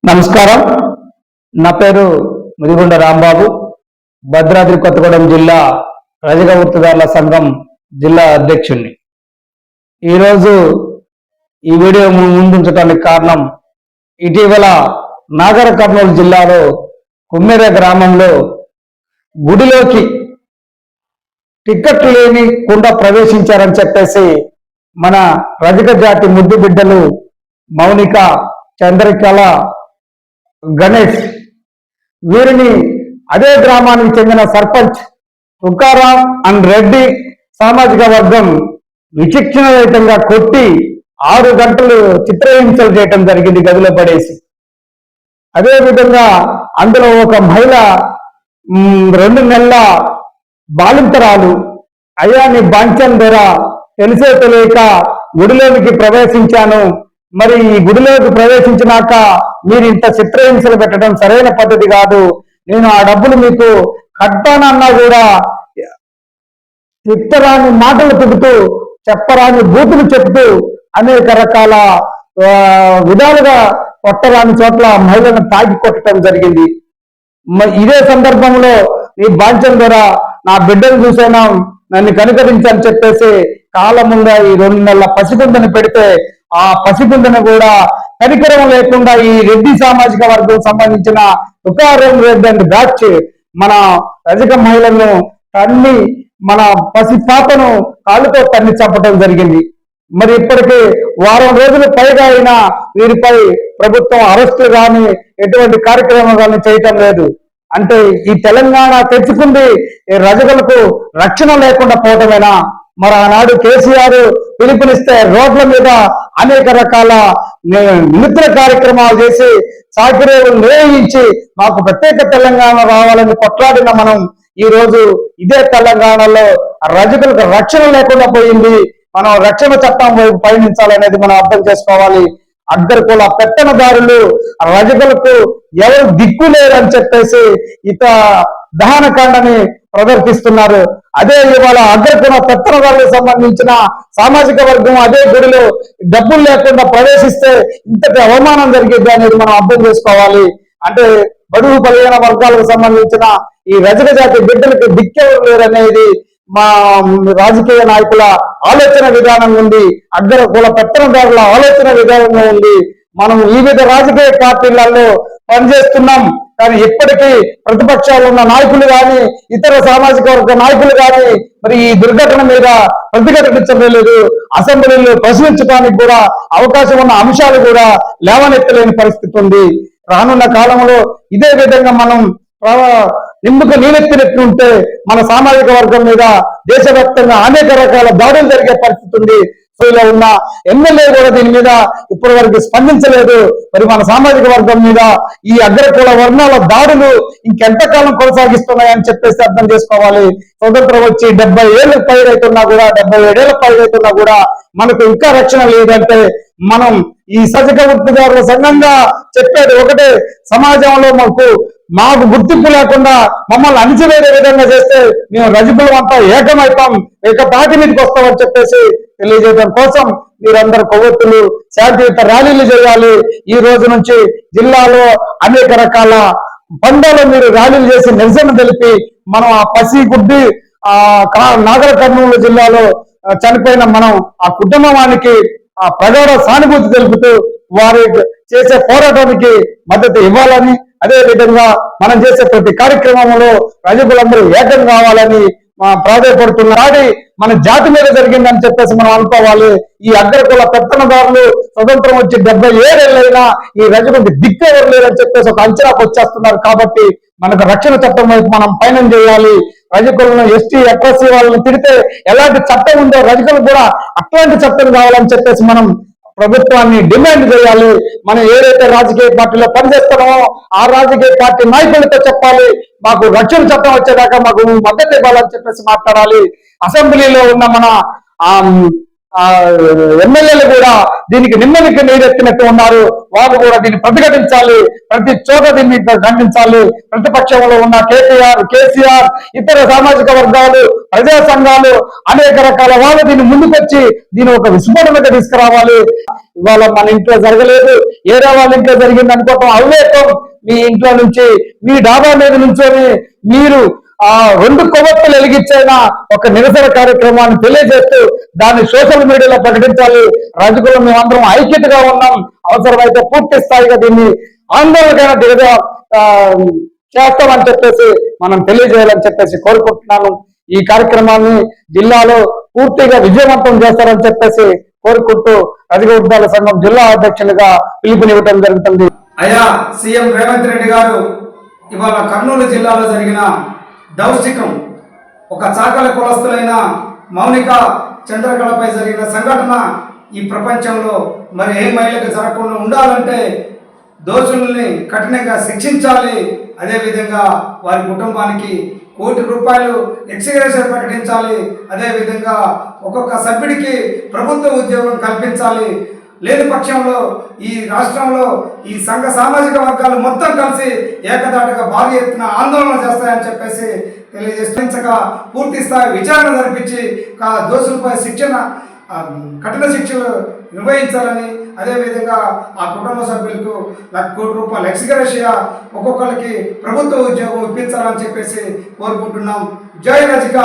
నమస్కారం. నా పేరు ముదిగొండ రాంబాబు, భద్రాద్రి కొత్తగూడెం జిల్లా రజక వృత్తిదారుల సంఘం జిల్లా అధ్యక్షుడిని. ఈరోజు ఈ వీడియో ముందుంచడానికి కారణం, ఇటీవల నాగర్ కర్నూలు జిల్లాలో కుమ్మెర గ్రామంలో గుడిలోకి టిక్కెట్లు లేని కుండా ప్రవేశించారని చెప్పేసి మన రజక జాతి ముద్దు బిడ్డలు మౌనిక, చంద్రకళ, గణేష్ వీరిని అదే గ్రామానికి చెందిన సర్పంచ్ తుకారాం అండ్ రెడ్డి సామాజిక వర్గం విచక్షణరహితంగా కొట్టి 6 గంటలు చిత్రహింసలు చేయటం జరిగింది, గదిలో పడేసి. అదేవిధంగా అందులో ఒక మహిళ 2 నెలల బాలింతరాలు, అయ్యా నీ బాంఛన్ ధర తెలిసే తెలియక గుడిలోనికి ప్రవేశించాను, మరి ఈ గుడిలోకి ప్రవేశించినాక మీరు ఇంత చిత్రహింసలు పెట్టడం సరైన పద్ధతి కాదు, నేను ఆ డబ్బులు మీకు కట్టానన్నా కూడా తిట్టరాని మాటలు చెబుతూ, చెప్పరాని బూతులు చెప్తూ అనేక రకాల విధాలుగా కొట్టరాని చోట్ల మహిళలను తాగి కొట్టడం జరిగింది. ఇదే సందర్భంలో ఈ బాంఛన్ ద్వారా నా బిడ్డను చూసేనా, నన్ను కనుకరించని చెప్పేసి కాళ్ళ ముందా ఈ 2 నెలల పసిగుందని పెడితే ఆ పసిగుందని కూడా కనికరం లేకుండా ఈ రెడ్డి సామాజిక వర్గం సంబంధించిన తుకారాం రెడ్డి అండ్ బ్యాచ్ మన రజక మహిళలను తన్ని, మన పసి పాపను కాళ్ళతో తన్ని చంపడం జరిగింది. మరి ఇప్పటికీ వారం రోజులు పైగా అయినా వీరిపై ప్రభుత్వం అరెస్టులు కానీ ఎటువంటి కార్యక్రమం కానీ చేయటం లేదు. అంటే ఈ తెలంగాణ తెచ్చుకుంది రజకులకు రక్షణ లేకుండా పోవటమేనా? మరి ఆనాడు కేసీఆర్ పిలుపునిస్తే రోడ్ల మీద అనేక రకాల నృత్య కార్యక్రమాలు చేసి చాకిరేవులు నిర్వహించి మాకు ప్రత్యేక తెలంగాణ రావాలని కొట్లాడిన మనం ఈ రోజు ఇదే తెలంగాణలో రజకులకు రక్షణ లేకుండా పోయింది. మనం రక్షణ చట్టం వైపు పయనించాలనేది మనం అర్థం చేసుకోవాలి. అగ్రకుల పెత్తనదారులు రజకులకు ఎవరు దిక్కు లేరని చెప్పేసి దహనకాండని ప్రదర్శిస్తున్నారు. అదే ఇవాళ అగ్రకుల పెత్తనదారులకు సంబంధించిన సామాజిక వర్గం అదే గుడిలో డబ్బులు లేకుండా ప్రవేశిస్తే ఇంతటి అవమానం జరిగింది అనేది మనం అర్థం చేసుకోవాలి. అంటే బడుగు బలహీన వర్గాలకు సంబంధించిన ఈ రజక జాతి బిడ్డలకు దిక్కెవరు లేరనేది మా రాజకీయ నాయకుల ఆలోచన విధానం ఉంది, అగ్రకుల పెత్తనదారుల ఆలోచన విధానంగా ఉంది. మనం వివిధ రాజకీయ పార్టీలలో పనిచేస్తున్నాం, కానీ ఇప్పటికీ ప్రతిపక్షాలు ఉన్న నాయకులు కానీ ఇతర సామాజిక వర్గ నాయకులు కానీ మరి ఈ దుర్ఘటన మీద ప్రతిఘటించడం లేదు. అసెంబ్లీలో ప్రశ్నించడానికి కూడా అవకాశం ఉన్న అంశాలు కూడా లేవనెత్తలేని పరిస్థితి ఉంది. రానున్న కాలంలో ఇదే విధంగా మనం నిండుకు నీరెత్తినట్టుంటే మన సామాజిక వర్గం మీద దేశవ్యాప్తంగా అనేక రకాల దాడులు జరిగే పరిస్థితి ఉంది. ఇలా ఉన్న ఎమ్మెల్యే కూడా దీని మీద ఇప్పటి వరకు స్పందించలేదు. మరి మన సామాజిక వర్గం మీద ఈ అగ్రకుల వర్ణాల దాడులు ఇంకెంతకాలం కొనసాగిస్తున్నాయని చెప్పేసి అర్థం చేసుకోవాలి. స్వతంత్రం వచ్చి 70 ఏళ్ళు పైరైతున్నా కూడా 77 ఏళ్ళ పైరైతున్నా కూడా మనకు ఇంకా రక్షణ లేదంటే మనం ఈ రజక వృత్తిదారుల సంఘంగా చెప్పేది ఒకటే, సమాజంలో మాకు గుర్తింపు లేకుండా మమ్మల్ని అణిచివేసే విధంగా చేస్తే మేము రజకులు అంతా ఏకమైతాం, ఏకతాటి మీదకి వస్తామని చెప్పేసి తెలియజేయడం కోసం మీరందరూ కొవ్వొత్తులు శాంతియుత ర్యాలీలు చేయాలి. ఈ రోజు నుంచి జిల్లాలో అనేక రకాల బంధాలు మీరు ర్యాలీలు చేసి నిరసన తెలిపి మనం ఆ పసి గుడ్డి నాగర్ కర్నూలు జిల్లాలో చనిపోయిన మనం ఆ కుటుంబానికి ఆ ప్రగాఢ సానుభూతి తెలుపుతూ వారి చేసే పోరాటానికి మద్దతు ఇవ్వాలని, అదే విధంగా మనం చేసే ప్రతి కార్యక్రమంలో రజకులందరూ ఏకం కావాలని ప్రాధాన్యపడుతున్నారు. మన జాతి మీద జరిగిందని చెప్పేసి మనం అనుకోవాలి. ఈ అగ్రకుల పెత్తనదారులు స్వతంత్రం వచ్చి 77 ఏళ్ళైనా ఈ రజకులకు దిక్కు ఎవరు లేరని చెప్పేసి ఒక అంచనాకు వచ్చేస్తున్నారు. కాబట్టి మనకు రక్షణ చట్టం వైపు మనం పయనం చేయాలి. రజకులను ఎస్టీ ఎస్సీ వాళ్ళని తిడితే ఎలాంటి చట్టం ఉందో రజకులకు కూడా అట్లాంటి చట్టం కావాలని చెప్పేసి మనం ప్రభుత్వాన్ని డిమాండ్ చేయాలి. మనం ఏదైతే రాజకీయ పార్టీలో పనిచేస్తున్నామో ఆ రాజకీయ పార్టీ నాయకులతో చెప్పాలి, మాకు రక్షణ చట్టం వచ్చేదాకా మాకు మద్దతు ఇవ్వాలని చెప్పేసి మాట్లాడాలి. అసెంబ్లీలో ఉన్న మన ఎమ్మెల్యేలు కూడా దీనికి నిమ్మలికి నీరెత్తినట్టు ఉన్నారు. వాళ్ళు కూడా దీన్ని ప్రతిఘటించాలి, ప్రతి చోట దీన్ని ఖండించాలి. ప్రతిపక్షంలో ఉన్న కేసీఆర్ ఇతర సామాజిక వర్గాలు, ప్రజా సంఘాలు అనేక రకాల వాళ్ళు దీన్ని ముందుకొచ్చి దీన్ని ఒక విస్ఫోటనగా తీసుకురావాలి. ఇవాళ మన ఇంట్లో జరగలేదు, ఏరే వాళ్ళ ఇంట్లో జరిగింది అనుకోవటం అవివేకం. మీ ఇంట్లో నుంచి, మీ డాబా మీద నుంచొని మీరు ఆ 2 కొవ్వొత్తులు వెలిగించైనా ఒక నిరసన కార్యక్రమాన్ని తెలియజేస్తూ దాన్ని సోషల్ మీడియాలో ప్రకటించాలి. రజకులు మేమందరం ఐక్యతగా ఉన్నాం, అవసరమైతే పూర్తి స్థాయిగా దీన్ని ఆందోళనకైనా దిగగా చేస్తామని చెప్పేసి మనం తెలియజేయాలని చెప్పేసి కోరుకుంటున్నాను. ఈ కార్యక్రమాన్ని జిల్లాలో పూర్తిగా విజయవంతం చేస్తారని చెప్పేసి కోరుకుంటూ రజక ఉద్యోగుల సంఘం జిల్లా అధ్యక్షులుగా పిలుపునివ్వడం జరుగుతుంది. అయ్యా సీఎం రేవంత్ రెడ్డి గారు ఇవాళ కర్నూలు జిల్లాలో జరిగిన దౌష్టికం, ఒక చాకల కులస్తులైన మౌనిక చంద్రకళపై జరిగిన సంఘటన ఈ ప్రపంచంలో మరి ఏ మహిళకు జరగకుండా ఉండాలంటే దోషుల్ని కఠినంగా శిక్షించాలి. అదేవిధంగా వారి కుటుంబానికి ₹1 కోటి ఎక్స్గ్రేషన్ ప్రకటించాలి. అదేవిధంగా ఒక్కొక్క సభ్యుడికి ప్రభుత్వ ఉద్యోగం కల్పించాలి. లేని పక్షంలో ఈ రాష్ట్రంలో ఈ సంఘ సామాజిక వర్గాలు మొత్తం కలిసి ఏకదాటిగా భారీ ఎత్తున ఆందోళన చేస్తాయని చెప్పేసి తెలియజేస్తూ పూర్తి స్థాయి విచారణ జరిపించి దోషులపై కఠిన శిక్షలు నిర్వహించాలని, అదేవిధంగా ఆ కుటుంబ సభ్యులకు ₹1 కోటి ఎక్స్గ్రేషియా ఒక్కొక్కరికి ప్రభుత్వ ఉద్యోగం ఇప్పించాలని చెప్పేసి కోరుకుంటున్నాం. జై రజిక.